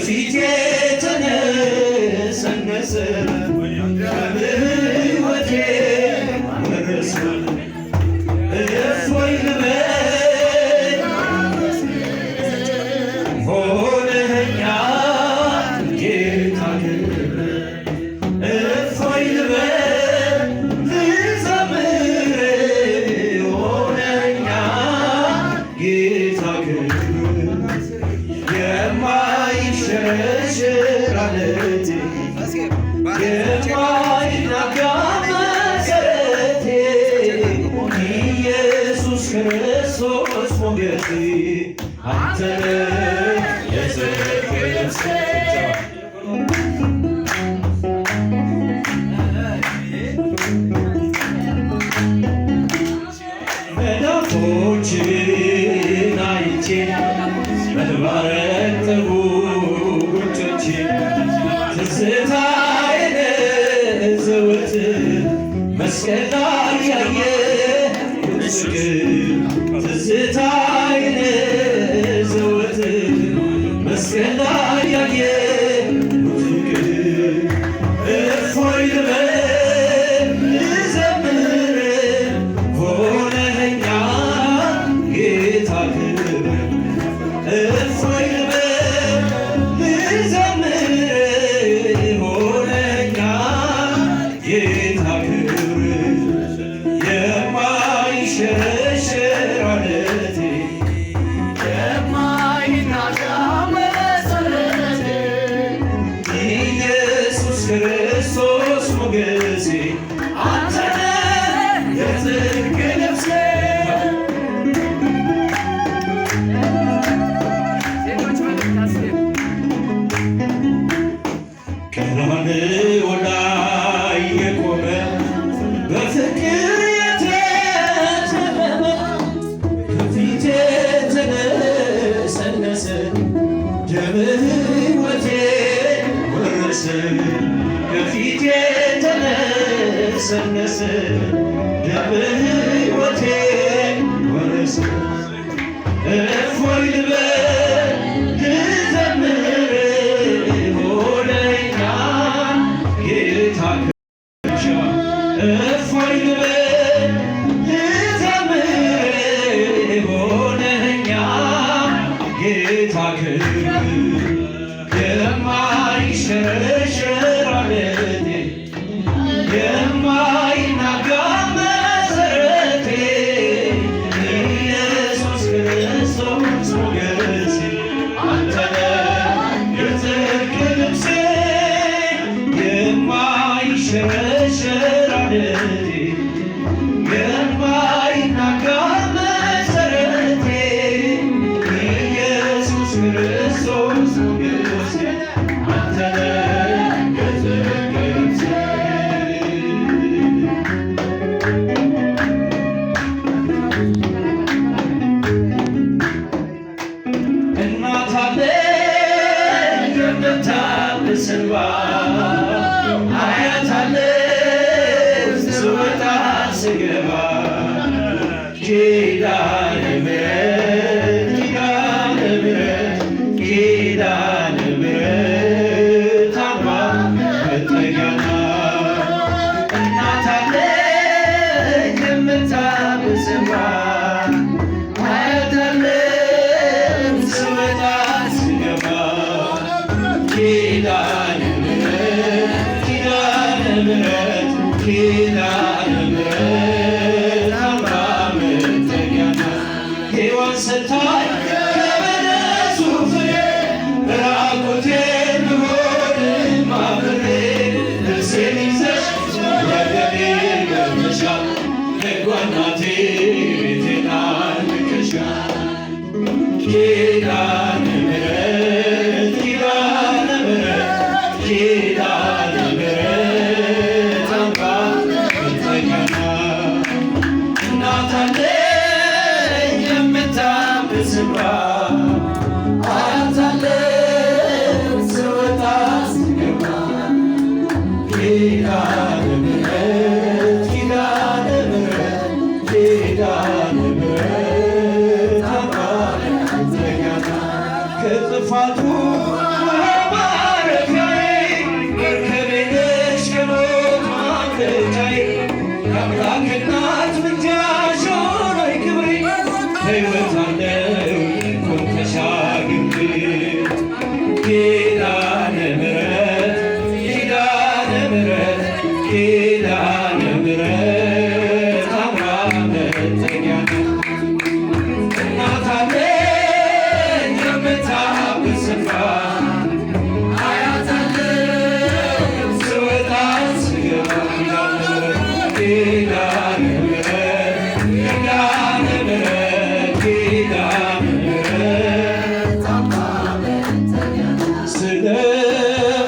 በፊቴ ተነሰነሰ በሕይወቴ ወረሰ እፎይ ልበል ሆነኸኛል ጌታ ክብር እፎይ ልበል ልዘምር ሆነኸኛል ጌታ ክብር የማይሸረሸር ዓለቴ የማይናጋ መሠረቴ ኢየሱስ ክርስቶስ ሞገሴ አንተ ነህ የጽድቄ ልብስ መዳፎችን አይቼ በተባረኩ ጉንጮቼ ትዝታዬን ዘወትር መስቀል ላይ ያየሁት ፍቅር ትዝታዬን ዘወትር መስቀል ላይ ያየሁት ፍቅር እፎይ ልበል ልዘምር ሆነኸኛል ጌታ ክብር እፎይ ልበል ልዘምር ሆነኸኛል ጌታ ክብር የማይሸረሸር ዓለቴ የማይናጋ መሠረቴ ኢየሱስ ክርስቶስ ሞገሴ አንተ ነህ የጽድቄ ልብሴ ቀራንዮ ላይ የቆመ በፍቅር የተሸለመ በፊቴ ተነሰነሰ ደምህ ሕይወቴን ወረሰ በፊቴ ተነሰነሰ ደምህ ሕይወቴን ወረሰ እፎይ ልበል ልዘምር ሆነኸኛል ጌታ ክብር እፎይ ልበል ልዘምር ሆነኸኛል ጌታ ክብር የማይሸረሸር ዓለቴ የማይናጋ መሠረቴ ኢየሱስ ክርስቶስ ሞገሴ አንተ ነህ የጽድቄ ልብሴ የማይሸረሸር ዓለቴ የማይናጋ መሠረቴ ኢየሱስ ክርስቶስ ሞገሴ አንተ ነህ የጽድቄ ልብሴ እናት አለኝ የምታብስ እንባ አያት አለኝ ስወጣ ስገባ ኪዳነ ምሕረት ኪዳነ ምሕረት ኪዳነ ምሕረት አምባ መጠጊያ ናት እናት አለኝ የምታብስ እንባ አያት አለኝ ስወጣ ስገባ ኪዳነ ምሕረት ኪዳነ ምሕረት ኪዳነ ምሕረት አምባ መጠጊያ ናት ሔዋን ሰጥታኝ ከበለሱ ፍሬ ራቁቴን ብሆንም አፍሬ ልብሴን ይዘሽ ወገቤ ገብተሻል ሕጓ እናቴ ቤቴን አልክሻል ኪዳነ ምሕረት ኪዳነ ምሕረት ኪዳነ ምሕረት አምባ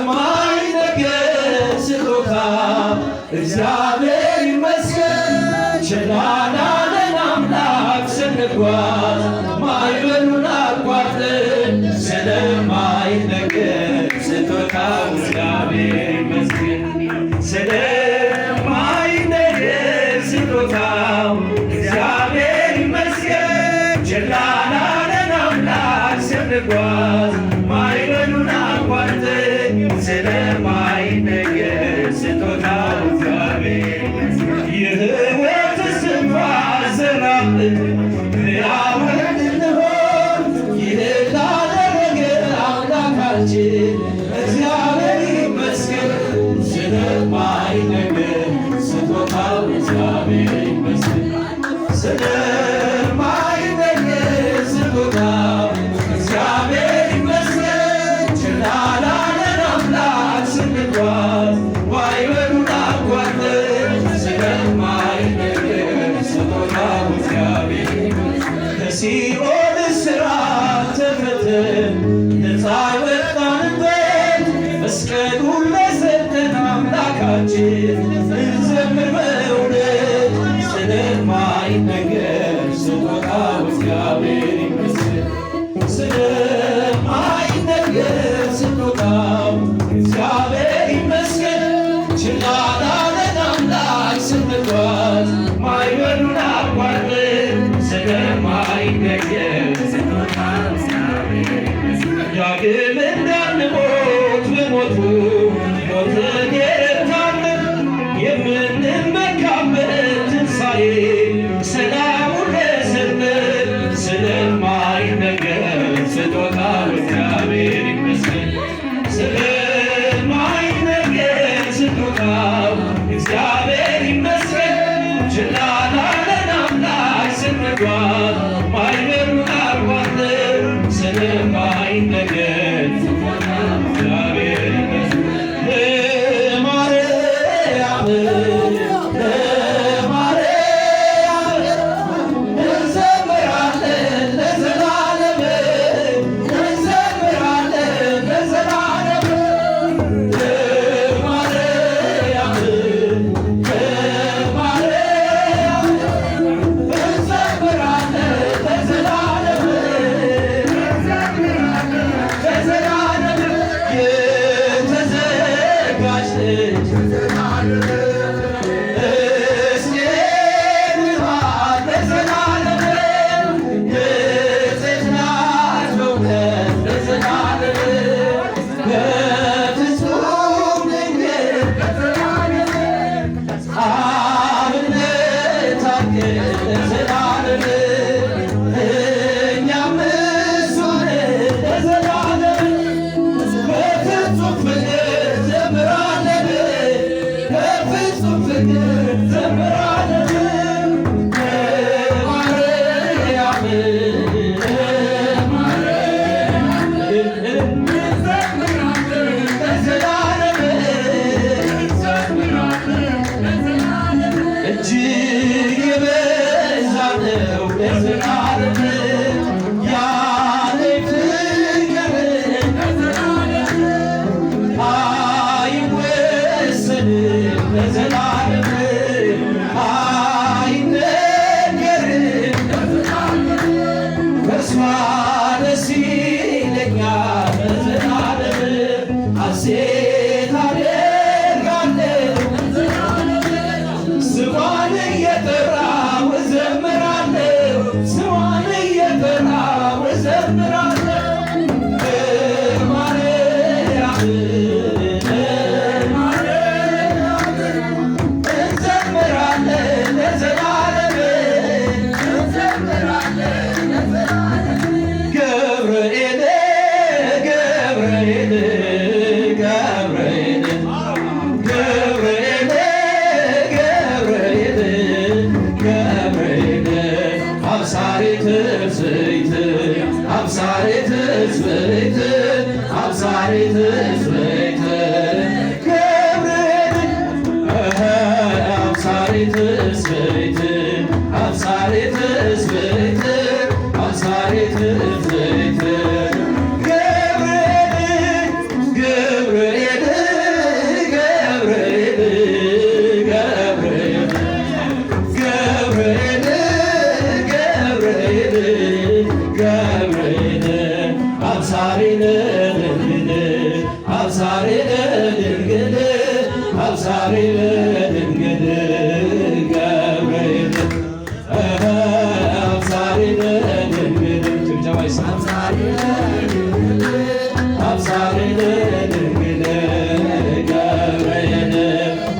ስለማይነገር ስጦታ እግዚአብሔር ይመስገን። ችላ ላለን አምላክ ስንጓዝ ማዕበሉን አቋርጠን ስለማይነገር ስጦታው እግዚአብሔር ይመስገን። ስለማይነገር ስጦታው እግዚአብሔር ይመስገን። ችላ ላለን አምላክ ስንጓዝ ማዕበሉን አቋርጠን ስለማይነገር ስጦታው እግዚአብሔር ይመስገን። የሕይወት እስትንፋስ ዘራብን ሕያው እንድንሆን ይህን ላደረገ አምላካችን እግዚአብሔር ይመስገን። ስለማይነገር ስጦታው እግዚአብሔር ይመስገን። ስለማይነገር ስጦታው እግዚአብሔር ይመስገን። ችላ ላለን አምላክ ስንጓዝ ማዕበሉን አቋርጠን ስለማይነገር ስጦታው እግዚአብሔር ይመስገን። ከሲኦል እስራት ተፈተን ነፃ ወጣንበት መስቀሉን ለሰጠን አምላካችን እንዘምር በእውነት። ስለማይነገር ስጦታው እግዚአብሔር ይመስገን። ስለማይነገር ስጦታው እግዚአብሔር ይመስገን። ችላ ላለን አምላክ ስንጓዝ ማዕበሉን አቋርጠን ስለማይነገር ስጦታው እግዚአብሔር ይመስገን። ዳግም እንዳንሞት በሞቱ ሞትን የረታልን የምንመካበት ትንሣኤ ሰላሙን ለሰጠን ስለማይነገር ስጦታው እግዚአብሔር ይመስገን። ስለማይነገር ስጦታው እግዚአብሔር ይመስገን። ችላ ላለን አምላክ ስንጓዝ ማዕበሉን አቋርጠን ስለማይነገር ስጦታው እግዚአብሔር ይመስገን። ለማርያም እንዘምራለን ለዘላለም እንዘምራለን ለዘላለም። ለማርያም እንዘምራለን ለዘላለም ለዘላለም። የተዘጋች ዮሐንስ አብሳሪ ለድንግል ገብርኤል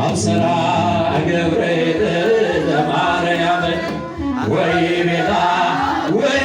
አብሰራ ገብርኤል ለማርያም ወይ ቤታ ወይ